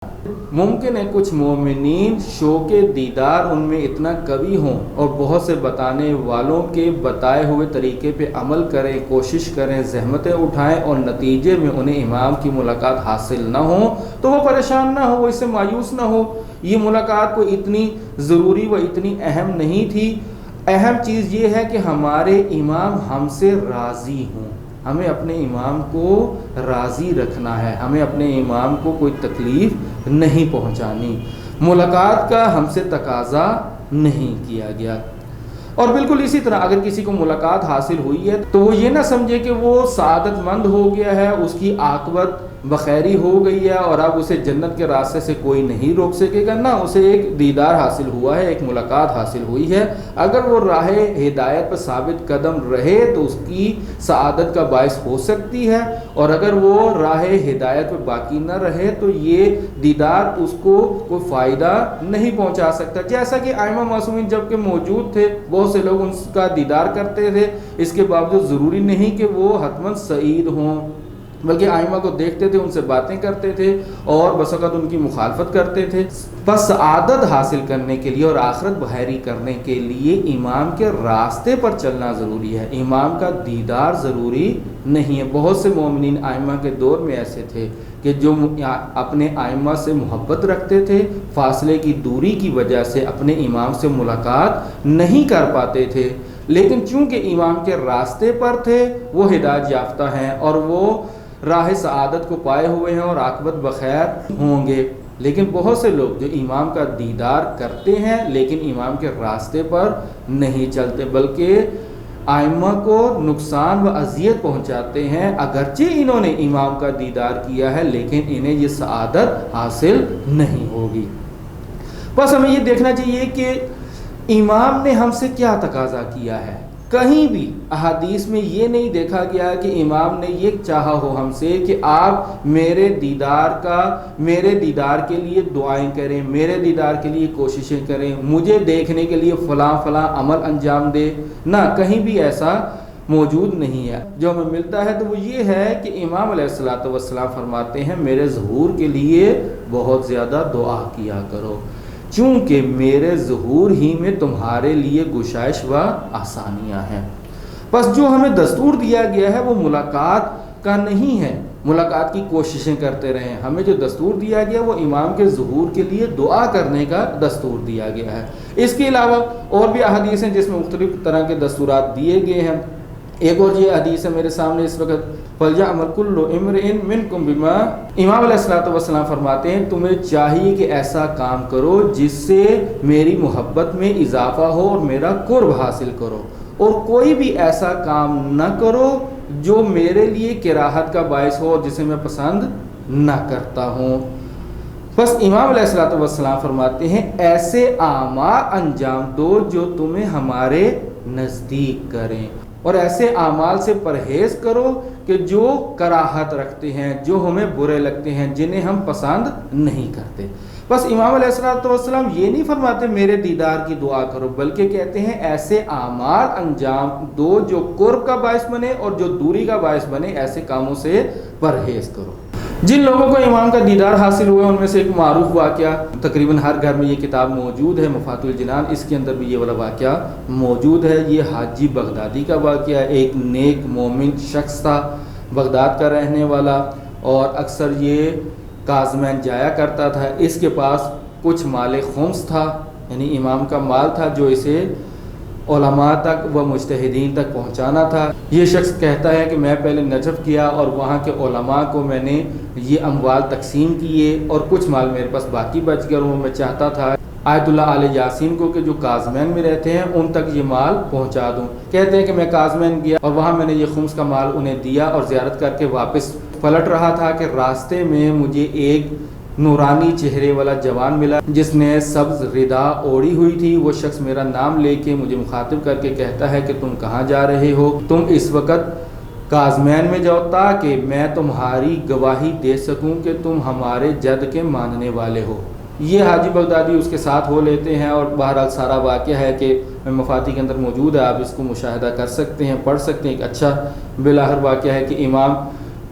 ممکن ہے کچھ مومنین شوق دیدار ان میں اتنا قوی ہوں اور بہت سے بتانے والوں کے بتائے ہوئے طریقے پہ عمل کریں، کوشش کریں، زحمتیں اٹھائیں اور نتیجے میں انہیں امام کی ملاقات حاصل نہ ہو تو وہ پریشان نہ ہو، اس سے مایوس نہ ہو۔ یہ ملاقات کو اتنی ضروری و اتنی اہم نہیں تھی۔ اہم چیز یہ ہے کہ ہمارے امام ہم سے راضی ہوں۔ ہمیں اپنے امام کو راضی رکھنا ہے، ہمیں اپنے امام کو کوئی تکلیف نہیں پہنچانی۔ ملاقات کا ہم سے تقاضا نہیں کیا گیا۔ اور بالکل اسی طرح اگر کسی کو ملاقات حاصل ہوئی ہے تو وہ یہ نہ سمجھے کہ وہ سعادت مند ہو گیا ہے، اس کی عاقبت بخیری ہو گئی ہے اور اب اسے جنت کے راستے سے کوئی نہیں روک سکے گا۔ نہ، اسے ایک دیدار حاصل ہوا ہے، ایک ملاقات حاصل ہوئی ہے۔ اگر وہ راہ ہدایت پر ثابت قدم رہے تو اس کی سعادت کا باعث ہو سکتی ہے، اور اگر وہ راہ ہدایت پر باقی نہ رہے تو یہ دیدار اس کو کوئی فائدہ نہیں پہنچا سکتا۔ جیسا کہ ائمہ معصومین جب کہ موجود تھے، بہت سے لوگ ان کا دیدار کرتے تھے، اس کے باوجود ضروری نہیں کہ وہ حتماً سعید ہوں، بلکہ ائمہ کو دیکھتے تھے، ان سے باتیں کرتے تھے اور بس اوقات ان کی مخالفت کرتے تھے۔ بس سعادت حاصل کرنے کے لیے اور آخرت بحیری کرنے کے لیے امام کے راستے پر چلنا ضروری ہے، امام کا دیدار ضروری نہیں ہے۔ بہت سے مومنین ائمہ کے دور میں ایسے تھے کہ جو اپنے ائمہ سے محبت رکھتے تھے، فاصلے کی دوری کی وجہ سے اپنے امام سے ملاقات نہیں کر پاتے تھے، لیکن چونکہ امام کے راستے پر تھے وہ ہدایت یافتہ ہیں اور وہ راہ سعادت کو پائے ہوئے ہیں اور عاقبت بخیر ہوں گے۔ لیکن بہت سے لوگ جو امام کا دیدار کرتے ہیں لیکن امام کے راستے پر نہیں چلتے، بلکہ ائمہ کو نقصان و اذیت پہنچاتے ہیں، اگرچہ انہوں نے امام کا دیدار کیا ہے لیکن انہیں یہ سعادت حاصل نہیں ہوگی۔ بس ہمیں یہ دیکھنا چاہیے کہ امام نے ہم سے کیا تقاضا کیا ہے۔ کہیں بھی احادیث میں یہ نہیں دیکھا گیا کہ امام نے یہ چاہا ہو ہم سے کہ آپ میرے دیدار کے لیے دعائیں کریں، میرے دیدار کے لیے کوششیں کریں، مجھے دیکھنے کے لیے فلاں فلاں عمل انجام دے۔ نہ، کہیں بھی ایسا موجود نہیں ہے۔ جو ہمیں ملتا ہے تو وہ یہ ہے کہ امام علیہ الصلوۃ والسلام فرماتے ہیں میرے ظہور کے لیے بہت زیادہ دعا کیا کرو، چونکہ میرے ظہور ہی میں تمہارے لیے گشائش و آسانیاں ہیں۔ بس جو ہمیں دستور دیا گیا ہے وہ ملاقات کا نہیں ہے، ملاقات کی کوششیں کرتے رہیں۔ ہمیں جو دستور دیا گیا وہ امام کے ظہور کے لیے دعا کرنے کا دستور دیا گیا ہے۔ اس کے علاوہ اور بھی احادیث ہیں جس میں مختلف طرح کے دستورات دیے گئے ہیں۔ ایک اور یہ حدیث ہے میرے سامنے اس وقت، فَلْيَعْمَلْ كُلُّ امْرِئٍ مِّنْكُمْ بِمَا، امام علیہ الصلوۃ والسلام فرماتے ہیں تمہیں چاہیے کہ ایسا کام کرو جس سے میری محبت میں اضافہ ہو اور میرا قرب حاصل کرو، اور کوئی بھی ایسا کام نہ کرو جو میرے لیے کراہت کا باعث ہو اور جسے میں پسند نہ کرتا ہوں۔ بس امام علیہ الصلوۃ والسلام فرماتے ہیں ایسے اعمال انجام دو جو تمہیں ہمارے نزدیک کریں، اور ایسے اعمال سے پرہیز کرو کہ جو کراہت رکھتے ہیں، جو ہمیں برے لگتے ہیں، جنہیں ہم پسند نہیں کرتے۔ بس امام علیہ الصلوۃ والسلام یہ نہیں فرماتے میرے دیدار کی دعا کرو، بلکہ کہتے ہیں ایسے اعمال انجام دو جو قرب کا باعث بنے اور جو دوری کا باعث بنے، ایسے کاموں سے پرہیز کرو۔ جن لوگوں کو امام کا دیدار حاصل ہوا ان میں سے ایک معروف واقعہ، تقریباً ہر گھر میں یہ کتاب موجود ہے، مفاتح الجنان، اس کے اندر بھی یہ والا واقعہ موجود ہے۔ یہ حاجی بغدادی کا واقعہ، ایک نیک مومن شخص تھا، بغداد کا رہنے والا، اور اکثر یہ کاظمین جایا کرتا تھا۔ اس کے پاس کچھ مال خمس تھا، یعنی امام کا مال تھا جو اسے علماء تک و مجتہدین تک پہنچانا تھا۔ یہ شخص کہتا ہے کہ میں پہلے نجف کیا اور وہاں کے علماء کو میں نے یہ اموال تقسیم کیے اور کچھ مال میرے پاس باقی بچ گیا، اور میں چاہتا تھا آیت اللہ آل یاسین کو کہ جو کاظمین میں رہتے ہیں ان تک یہ مال پہنچا دوں۔ کہتے ہیں کہ میں کاظمین گیا اور وہاں میں نے یہ خمس کا مال انہیں دیا اور زیارت کر کے واپس پلٹ رہا تھا کہ راستے میں مجھے ایک نورانی چہرے والا جوان ملا جس نے سبز ردا اوڑھی ہوئی تھی۔ وہ شخص میرا نام لے کے مجھے مخاطب کر کے کہتا ہے کہ تم کہاں جا رہے ہو؟ تم اس وقت کاظمین میں جاؤ تاکہ میں تمہاری گواہی دے سکوں کہ تم ہمارے جد کے ماننے والے ہو۔ یہ حاجی بغدادی اس کے ساتھ ہو لیتے ہیں، اور بہرحال سارا واقعہ ہے کہ مفاتیح کے اندر موجود ہے، آپ اس کو مشاہدہ کر سکتے ہیں، پڑھ سکتے ہیں۔ ایک اچھا بالآخر واقعہ ہے کہ امام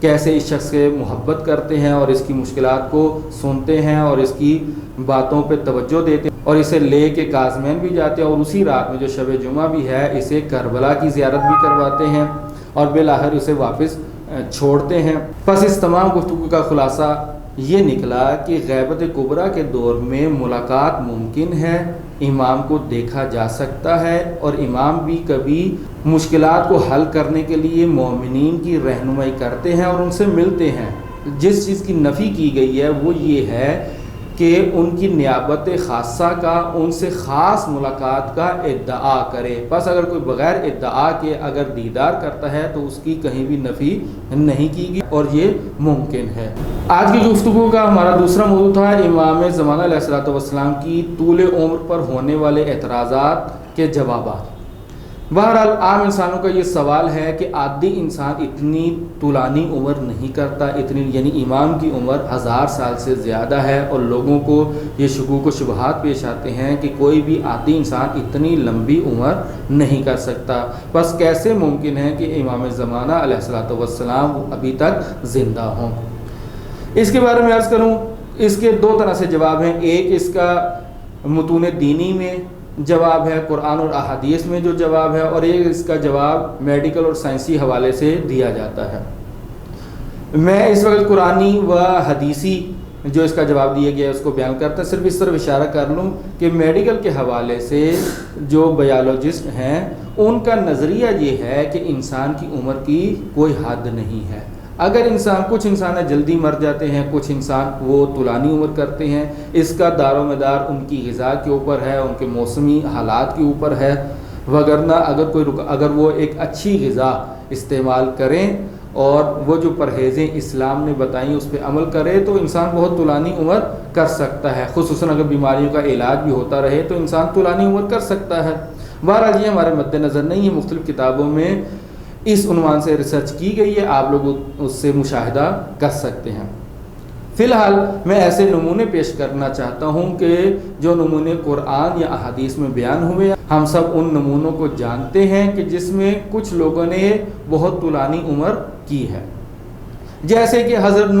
کیسے اس شخص سے محبت کرتے ہیں اور اس کی مشکلات کو سنتے ہیں اور اس کی باتوں پہ توجہ دیتے ہیں اور اسے لے کے کاظمین بھی جاتے ہیں اور اسی رات میں جو شب جمعہ بھی ہے اسے کربلا کی زیارت بھی کرواتے ہیں اور بالآخر اسے واپس چھوڑتے ہیں۔ پس اس تمام گفتگو کا خلاصہ یہ نکلا کہ غیبت کبریٰ کے دور میں ملاقات ممکن ہے، امام کو دیکھا جا سکتا ہے اور امام بھی کبھی مشکلات کو حل کرنے کے لیے مومنین کی رہنمائی کرتے ہیں اور ان سے ملتے ہیں۔ جس چیز کی نفی کی گئی ہے وہ یہ ہے کہ ان کی نیابت خاصہ کا ان سے خاص ملاقات کا ادعا کرے۔ بس اگر کوئی بغیر ادعا کے اگر دیدار کرتا ہے تو اس کی کہیں بھی نفی نہیں کی گئی اور یہ ممکن ہے۔ آج کی گفتگو کا ہمارا دوسرا موضوع تھا امام زمانہ علیہ الصلوۃ والسلام کی طول عمر پر ہونے والے اعتراضات کے جوابات۔ بہرحال عام انسانوں کا یہ سوال ہے کہ عادی انسان اتنی طولانی عمر نہیں کرتا، اتنی یعنی امام کی عمر 1000 سال سے زیادہ ہے اور لوگوں کو یہ شکوک و شبہات پیش آتے ہیں کہ کوئی بھی عادی انسان اتنی لمبی عمر نہیں کر سکتا، بس کیسے ممکن ہے کہ امام زمانہ علیہ الصلوۃ والسلام ابھی تک زندہ ہوں۔ اس کے بارے میں عرض کروں، اس کے دو طرح سے جواب ہیں۔ ایک اس کا متون دینی میں جواب ہے، قرآن اور احادیث میں جو جواب ہے، اور ایک اس کا جواب میڈیکل اور سائنسی حوالے سے دیا جاتا ہے۔ میں اس وقت قرآنی و حدیثی جو اس کا جواب دیا گیا ہے اس کو بیان کرتا ہے، صرف اس طرف اشارہ کر لوں کہ میڈیکل کے حوالے سے جو بایولوجسٹ ہیں ان کا نظریہ یہ ہے کہ انسان کی عمر کی کوئی حد نہیں ہے۔ اگر کچھ انسان جلدی مر جاتے ہیں، کچھ انسان وہ طولانی عمر کرتے ہیں، اس کا دار و مدار ان کی غذا کے اوپر ہے، ان کے موسمی حالات کے اوپر ہے، وگرنہ اگر وہ ایک اچھی غذا استعمال کریں اور وہ جو پرہیزیں اسلام نے بتائیں اس پہ عمل کرے تو انسان بہت طولانی عمر کر سکتا ہے، خصوصاً اگر بیماریوں کا علاج بھی ہوتا رہے تو انسان طولانی عمر کر سکتا ہے۔ بہرحال یہ ہمارے مد نظر نہیں ہے، مختلف کتابوں میں اس عنوان سے ریسرچ کی گئی ہے، آپ لوگ اس سے مشاہدہ کر سکتے ہیں۔ فی الحال میں ایسے نمونے پیش کرنا چاہتا ہوں کہ جو نمونے قرآن یا احادیث میں بیان ہوئے، ہم سب ان نمونوں کو جانتے ہیں کہ جس میں کچھ لوگوں نے بہت طولانی عمر کی ہے، جیسے کہ حضرت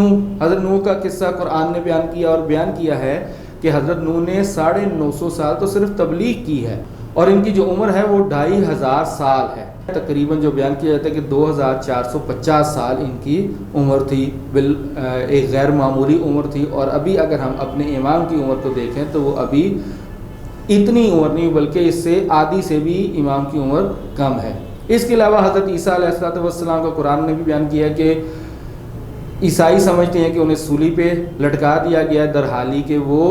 نوح کا قصہ قرآن نے بیان کیا اور بیان کیا ہے کہ حضرت نوح نے 950 سال تو صرف تبلیغ کی ہے اور ان کی جو عمر ہے وہ 2500 سال ہے۔ تقریباً جو بیان کیا جاتا ہے کہ 2450 سال ان کی عمر تھی، ایک غیر معمولی عمر تھی، اور ابھی اگر ہم اپنے امام کی عمر کو دیکھیں تو وہ ابھی اتنی عمر نہیں بلکہ اس سے آدھی سے بھی امام کی عمر کم ہے۔ اس کے علاوہ حضرت عیسیٰ علیہ السلام کا قرآن نے بھی بیان کیا کہ عیسائی سمجھتے ہیں کہ انہیں سولی پہ لٹکا دیا گیا، درحالی کہ وہ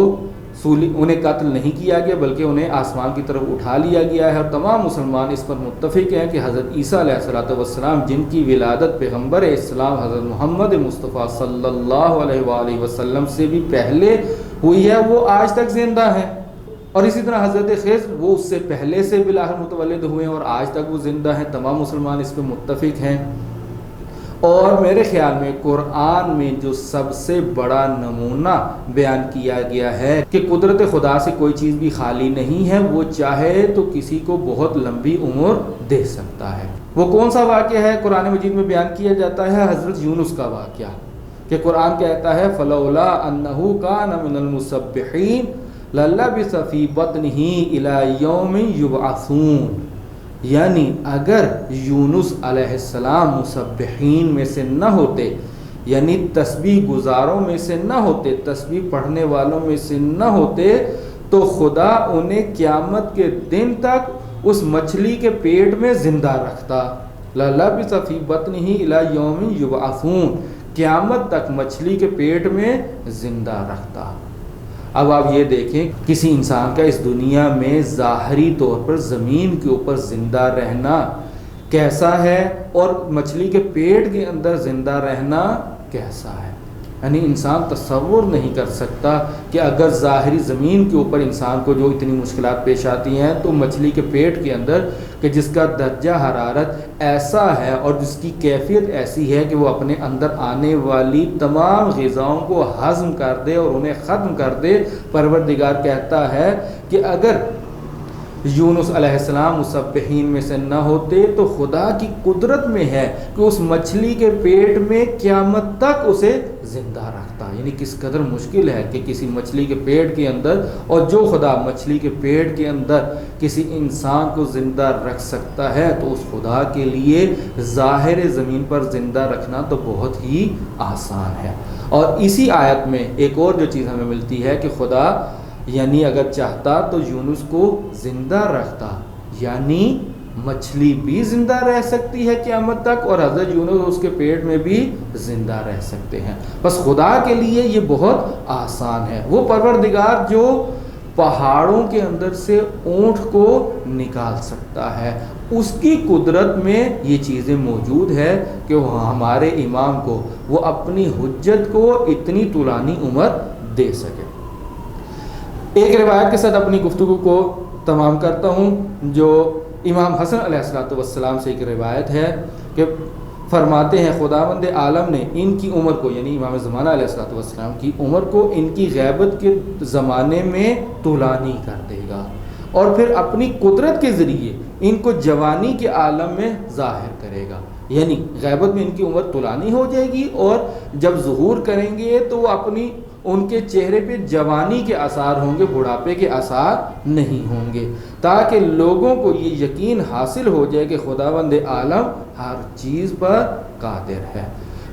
انہیں قتل نہیں کیا گیا بلکہ انہیں آسمان کی طرف اٹھا لیا گیا ہے، اور تمام مسلمان اس پر متفق ہیں کہ حضرت عیسیٰ علیہ السلام جن کی ولادت پیغمبر اسلام حضرت محمد مصطفیٰ صلی اللہ علیہ وآلہ وسلم سے بھی پہلے ہوئی ہے، وہ آج تک زندہ ہیں، اور اسی طرح حضرت خضر وہ اس سے پہلے سے بالآخر متولد ہوئے ہیں اور آج تک وہ زندہ ہیں، تمام مسلمان اس پہ متفق ہیں۔ اور میرے خیال میں قرآن میں جو سب سے بڑا نمونہ بیان کیا گیا ہے کہ قدرت خدا سے کوئی چیز بھی خالی نہیں ہے، وہ چاہے تو کسی کو بہت لمبی عمر دے سکتا ہے۔ وہ کون سا واقعہ ہے؟ قرآن مجید میں بیان کیا جاتا ہے حضرت یونس کا واقعہ، کہ قرآن کہتا ہے فَلَوْلَا أَنَّهُ كَانَ مِنَ الْمُسَبِّحِينَ لَلَبِثَ فِي بَطْنِهِ إِلَى يَوْمِ يُبْعَثُونَ، یعنی اگر یونس علیہ السلام مسبحین میں سے نہ ہوتے، یعنی تسبیح گزاروں میں سے نہ ہوتے، تسبیح پڑھنے والوں میں سے نہ ہوتے، تو خدا انہیں قیامت کے دن تک اس مچھلی کے پیٹ میں زندہ رکھتا۔ لَلَبِثَ فِي بَطْنِهِ إِلَى يَوْمِ يُبْعَثُونَ، قیامت تک مچھلی کے پیٹ میں زندہ رکھتا۔ اب آپ یہ دیکھیں کسی انسان کا اس دنیا میں ظاہری طور پر زمین کے اوپر زندہ رہنا کیسا ہے اور مچھلی کے پیٹ کے اندر زندہ رہنا کیسا ہے، یعنی انسان تصور نہیں کر سکتا کہ اگر ظاہری زمین کے اوپر انسان کو جو اتنی مشکلات پیش آتی ہیں تو مچھلی کے پیٹ کے اندر کہ جس کا درجہ حرارت ایسا ہے اور جس کی کیفیت ایسی ہے کہ وہ اپنے اندر آنے والی تمام غذاؤں کو ہضم کر دے اور انہیں ختم کر دے، پروردگار کہتا ہے کہ اگر یونس علیہ السلام مسبحین میں سے نہ ہوتے تو خدا کی قدرت میں ہے کہ اس مچھلی کے پیٹ میں قیامت تک اسے زندہ رکھتا. یعنی کس قدر مشکل ہے کہ کسی مچھلی کے پیٹ کے اندر، اور جو خدا مچھلی کے پیٹ کے اندر کسی انسان کو زندہ رکھ سکتا ہے تو اس خدا کے لیے ظاہر زمین پر زندہ رکھنا تو بہت ہی آسان ہے. اور اسی آیت میں ایک اور جو چیز ہمیں ملتی ہے کہ خدا یعنی اگر چاہتا تو یونس کو زندہ رکھتا، یعنی مچھلی بھی زندہ رہ سکتی ہے قیامت تک، اور حضرت یونس اس کے پیٹ میں بھی زندہ رہ سکتے ہیں. بس خدا کے لیے یہ بہت آسان ہے. وہ پروردگار جو پہاڑوں کے اندر سے اونٹ کو نکال سکتا ہے، اس کی قدرت میں یہ چیزیں موجود ہے کہ وہ ہمارے امام کو وہ اپنی حجت کو اتنی طولانی عمر دے سکے. ایک روایت کے ساتھ اپنی گفتگو کو تمام کرتا ہوں. جو امام حسن علیہ السلام سے ایک روایت ہے کہ فرماتے ہیں خداوند عالم نے ان کی عمر کو، یعنی امام زمانہ علیہ السلام کی عمر کو ان کی غیبت کے زمانے میں طولانی کر دے گا، اور پھر اپنی قدرت کے ذریعے ان کو جوانی کے عالم میں ظاہر کرے گا. یعنی غیبت میں ان کی عمر طولانی ہو جائے گی، اور جب ظہور کریں گے تو وہ اپنی ان کے چہرے پہ جوانی کے آثار ہوں گے، بڑھاپے کے آثار نہیں ہوں گے، تاکہ لوگوں کو یہ یقین حاصل ہو جائے کہ خداوند عالم ہر چیز پر قادر ہے.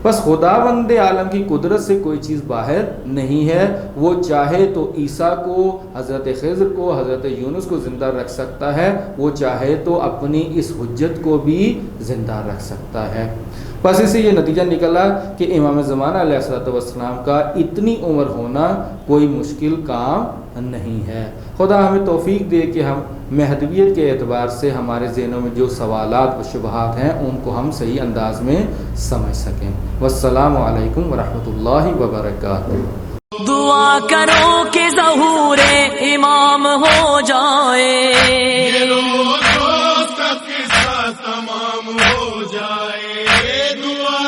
بس خداوند عالم کی قدرت سے کوئی چیز باہر نہیں ہے. وہ چاہے تو عیسیٰ کو، حضرت خضر کو، حضرت یونس کو زندہ رکھ سکتا ہے، وہ چاہے تو اپنی اس حجت کو بھی زندہ رکھ سکتا ہے. بس اس سے یہ نتیجہ نکلا کہ امام زمانہ علیہ السلام کا اتنی عمر ہونا کوئی مشکل کام نہیں ہے. خدا ہمیں توفیق دے کہ ہم مہدویت کے اعتبار سے ہمارے ذہنوں میں جو سوالات و شبہات ہیں ان کو ہم صحیح انداز میں سمجھ سکیں. والسلام علیکم ورحمۃ اللہ وبرکاتہ. دعا کرو کہ ظہور امام ہو جائے، تمام ہو جائے. دعا